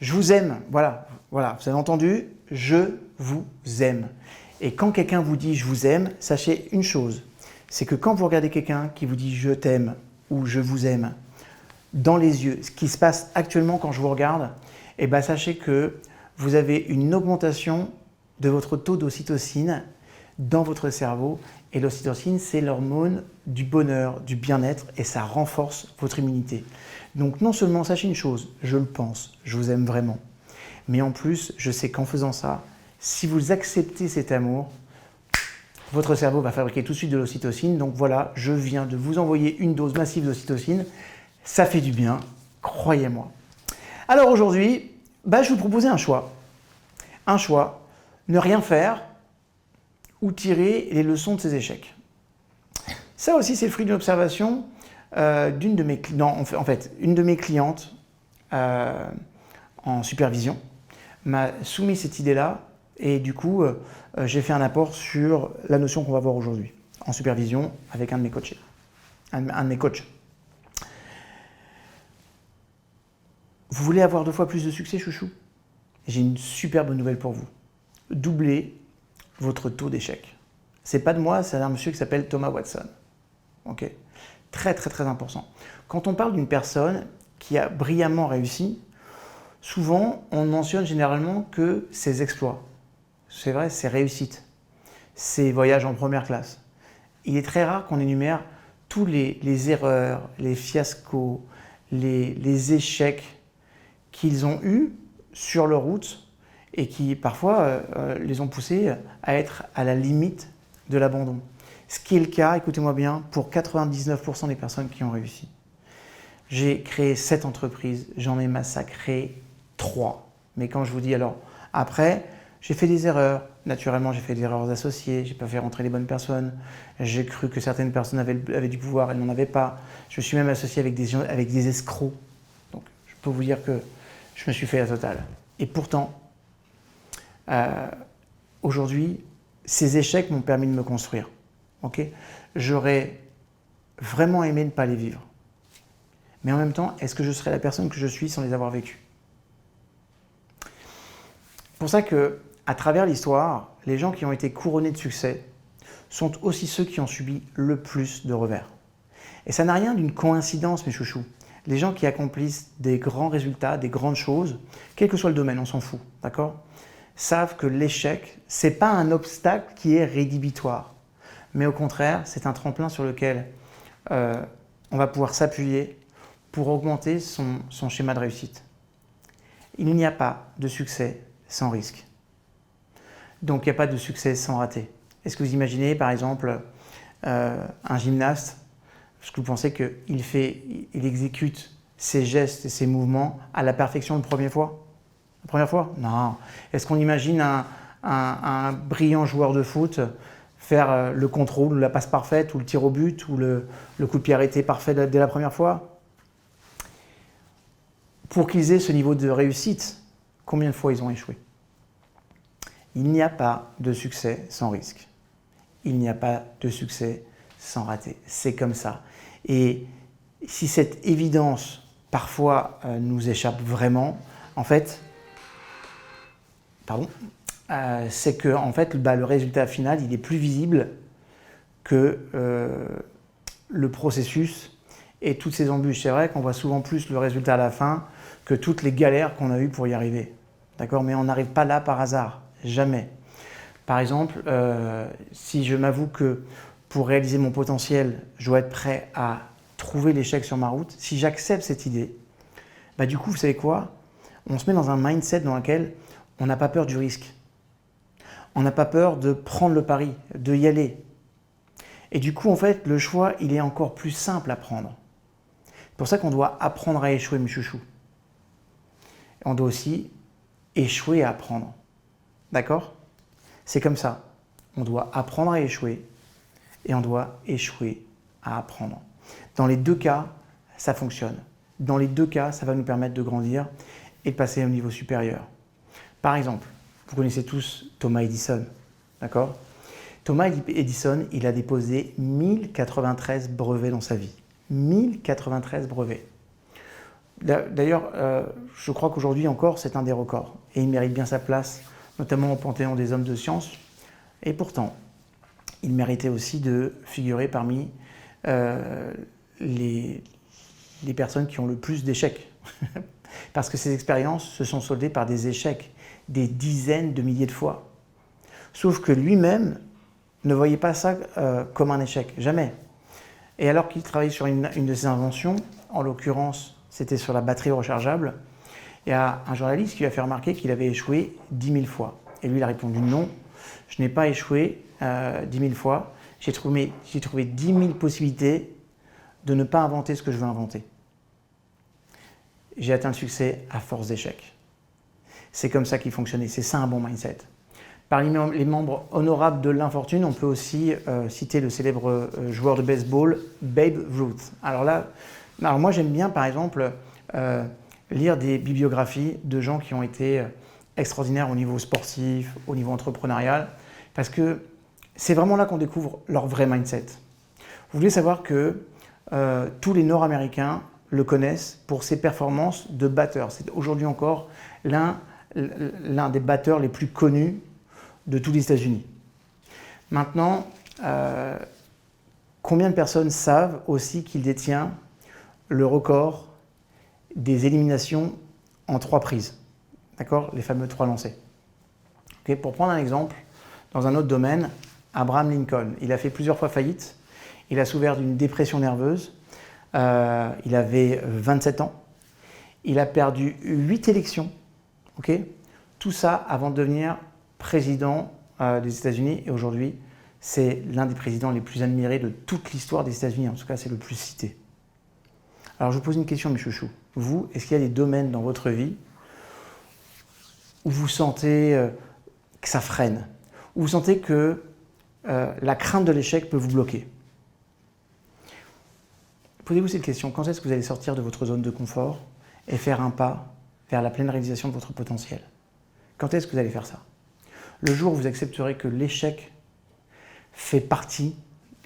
Je vous aime, voilà, voilà, vous avez entendu, je vous aime. Et quand quelqu'un vous dit je vous aime, sachez une chose, c'est que quand vous regardez quelqu'un qui vous dit je t'aime ou je vous aime dans les yeux, ce qui se passe actuellement quand je vous regarde, eh ben sachez que vous avez une augmentation de votre taux d'ocytocine dans votre cerveau. Et l'ocytocine, c'est l'hormone du bonheur, du bien-être, et ça renforce votre immunité. Donc non seulement sachez une chose, je le pense, je vous aime vraiment, mais en plus, je sais qu'en faisant ça, si vous acceptez cet amour, votre cerveau va fabriquer tout de suite de l'ocytocine. Donc voilà, je viens de vous envoyer une dose massive d'ocytocine. Ça fait du bien, croyez-moi. Alors aujourd'hui, je vous proposais un choix. Un choix, ne rien faire ou tirer les leçons de ses échecs. Ça aussi, c'est le fruit d'une observation d'une de mes une de mes clientes en supervision m'a soumis cette idée-là et du coup, j'ai fait un apport sur la notion qu'on va voir aujourd'hui en supervision avec un de mes coachés, un de mes coachs. Vous voulez avoir 2 fois plus de succès, chouchou? J'ai une super bonne nouvelle pour vous. Doublez votre taux d'échec. C'est pas de moi, c'est un monsieur qui s'appelle Thomas Watson. Ok, très très très important. Quand on parle d'une personne qui a brillamment réussi, souvent on mentionne généralement que ses exploits. C'est vrai, ses réussites, ses voyages en première classe. Il est très rare qu'on énumère tous les erreurs, les fiascos, les échecs qu'ils ont eus sur leur route et qui parfois les ont poussés à être à la limite de l'abandon. Ce qui est le cas, écoutez-moi bien, pour 99% des personnes qui ont réussi. J'ai créé 7 entreprises, j'en ai massacré 3. Mais quand je vous dis, alors, après, j'ai fait des erreurs. Naturellement, j'ai fait des erreurs associées, j'ai pas fait rentrer les bonnes personnes. J'ai cru que certaines personnes avaient du pouvoir, elles n'en avaient pas. Je me suis même associé avec des escrocs. Donc, je peux vous dire que je me suis fait la totale. Et pourtant, aujourd'hui, ces échecs m'ont permis de me construire. Okay, j'aurais vraiment aimé ne pas les vivre. Mais en même temps, est-ce que je serais la personne que je suis sans les avoir vécues? C'est pour ça que, à travers l'histoire, les gens qui ont été couronnés de succès sont aussi ceux qui ont subi le plus de revers. Et ça n'a rien d'une coïncidence, mes chouchous. Les gens qui accomplissent des grands résultats, des grandes choses, quel que soit le domaine, on s'en fout, d'accord, savent que l'échec, c'est pas un obstacle qui est rédhibitoire. Mais au contraire, c'est un tremplin sur lequel on va pouvoir s'appuyer pour augmenter son schéma de réussite. Il n'y a pas de succès sans risque. Donc il n'y a pas de succès sans rater. Est-ce que vous imaginez par exemple un gymnaste, est-ce que vous pensez qu'il exécute ses gestes et ses mouvements à la perfection la première fois? Non. Est-ce qu'on imagine un brillant joueur de foot faire le contrôle ou la passe parfaite ou le tir au but ou le coup de pied arrêté parfait dès la première fois? Pour qu'ils aient ce niveau de réussite, combien de fois ils ont échoué? Il n'y a pas de succès sans risque. Il n'y a pas de succès sans rater. C'est comme ça. Et si cette évidence parfois nous échappe vraiment, en fait, c'est que en fait, le résultat final, il est plus visible que le processus et toutes ces embûches. C'est vrai qu'on voit souvent plus le résultat à la fin que toutes les galères qu'on a eues pour y arriver. D'accord? Mais on n'arrive pas là par hasard. Jamais. Par exemple, si je m'avoue que pour réaliser mon potentiel, je dois être prêt à trouver l'échec sur ma route, si j'accepte cette idée, du coup, vous savez quoi? On se met dans un mindset dans lequel on n'a pas peur du risque. On n'a pas peur de prendre le pari, de y aller. Et du coup, en fait, le choix, il est encore plus simple à prendre. C'est pour ça qu'on doit apprendre à échouer, mes chouchous. On doit aussi échouer à apprendre. D'accord? C'est comme ça. On doit apprendre à échouer et on doit échouer à apprendre. Dans les 2 cas, ça fonctionne. Dans les 2 cas, ça va nous permettre de grandir et de passer au niveau supérieur. Par exemple, vous connaissez tous Thomas Edison, d'accord? Thomas Edison, il a déposé 1093 brevets dans sa vie. 1093 brevets. D'ailleurs, je crois qu'aujourd'hui encore, c'est un des records. Et il mérite bien sa place, notamment au panthéon des hommes de science. Et pourtant, il méritait aussi de figurer parmi les personnes qui ont le plus d'échecs. Parce que ces expériences se sont soldées par des échecs, des dizaines de milliers de fois. Sauf que lui-même ne voyait pas ça comme un échec, jamais. Et alors qu'il travaillait sur une de ses inventions, en l'occurrence, c'était sur la batterie rechargeable, il y a un journaliste qui lui a fait remarquer qu'il avait échoué 10 000 fois. Et lui, il a répondu non, je n'ai pas échoué 10 000 fois, j'ai trouvé 10 000 possibilités de ne pas inventer ce que je veux inventer. J'ai atteint le succès à force d'échecs. C'est comme ça qu'il fonctionnait, c'est ça un bon mindset. Parmi les membres honorables de l'infortune, on peut aussi citer le célèbre joueur de baseball Babe Ruth. Alors moi j'aime bien par exemple lire des bibliographies de gens qui ont été extraordinaires au niveau sportif, au niveau entrepreneurial, parce que c'est vraiment là qu'on découvre leur vrai mindset. Vous voulez savoir que tous les Nord-Américains le connaissent pour ses performances de batteur. C'est aujourd'hui encore l'un des batteurs les plus connus de tous les États-Unis. Maintenant, combien de personnes savent aussi qu'il détient le record des éliminations en 3 prises? D'accord? Les fameux 3 lancers. Okay, pour prendre un exemple, dans un autre domaine, Abraham Lincoln, il a fait plusieurs fois faillite, il a souffert d'une dépression nerveuse, il avait 27 ans, il a perdu 8 élections, okay? Tout ça avant de devenir président des États-Unis, et aujourd'hui, c'est l'un des présidents les plus admirés de toute l'histoire des États-Unis, en tout cas, c'est le plus cité. Alors, je vous pose une question, mes chouchous. Vous, est-ce qu'il y a des domaines dans votre vie où vous sentez que ça freine, où vous sentez que la crainte de l'échec peut vous bloquer? Posez-vous cette question, quand est-ce que vous allez sortir de votre zone de confort et faire un pas vers la pleine réalisation de votre potentiel? Quand est-ce que vous allez faire ça? Le jour où vous accepterez que l'échec fait partie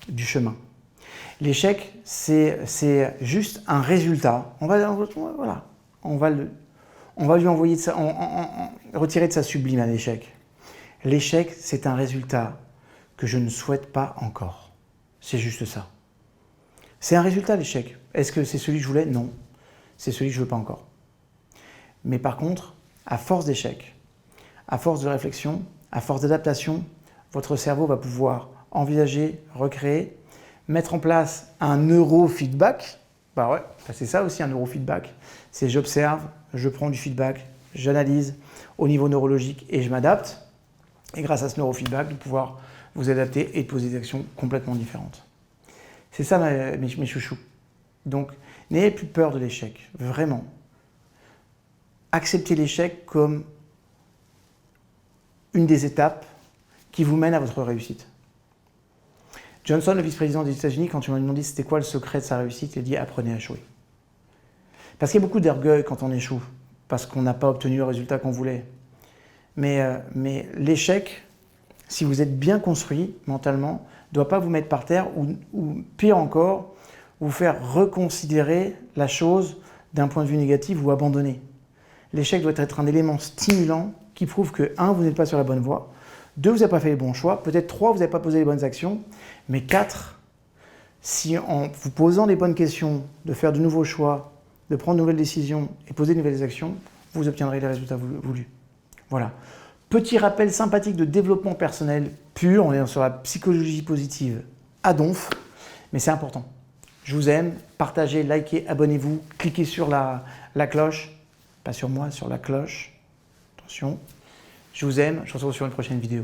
du chemin. L'échec, c'est juste un résultat. On va lui envoyer de retirer de sa sublime à l'échec. L'échec, c'est un résultat que je ne souhaite pas encore. C'est juste ça. C'est un résultat, l'échec. Est-ce que c'est celui que je voulais? Non. C'est celui que je ne veux pas encore. Mais par contre, à force d'échecs, à force de réflexion, à force d'adaptation, votre cerveau va pouvoir envisager, recréer, mettre en place un neurofeedback. C'est ça aussi un neurofeedback. C'est j'observe, je prends du feedback, j'analyse au niveau neurologique et je m'adapte. Et grâce à ce neurofeedback, de pouvoir vous adapter et de poser des actions complètement différentes. C'est ça mes chouchous. Donc, n'ayez plus peur de l'échec, vraiment. Acceptez l'échec comme une des étapes qui vous mène à votre réussite. Johnson, le vice-président des États-Unis, quand on lui a demandé c'était quoi le secret de sa réussite, il a dit « apprenez à échouer ». Parce qu'il y a beaucoup d'orgueil quand on échoue, parce qu'on n'a pas obtenu le résultat qu'on voulait. Mais l'échec, si vous êtes bien construit mentalement, ne doit pas vous mettre par terre ou pire encore, vous faire reconsidérer la chose d'un point de vue négatif ou abandonner. L'échec doit être un élément stimulant qui prouve que 1, vous n'êtes pas sur la bonne voie, 2, vous n'avez pas fait les bons choix, peut-être 3, vous n'avez pas posé les bonnes actions, mais 4, si en vous posant les bonnes questions, de faire de nouveaux choix, de prendre de nouvelles décisions et poser de nouvelles actions, vous obtiendrez les résultats voulus. Voilà. Petit rappel sympathique de développement personnel pur, on est sur la psychologie positive à donf, mais c'est important. Je vous aime, partagez, likez, abonnez-vous, cliquez sur la cloche, pas sur moi, sur la cloche. Attention, je vous aime, je vous retrouve sur une prochaine vidéo.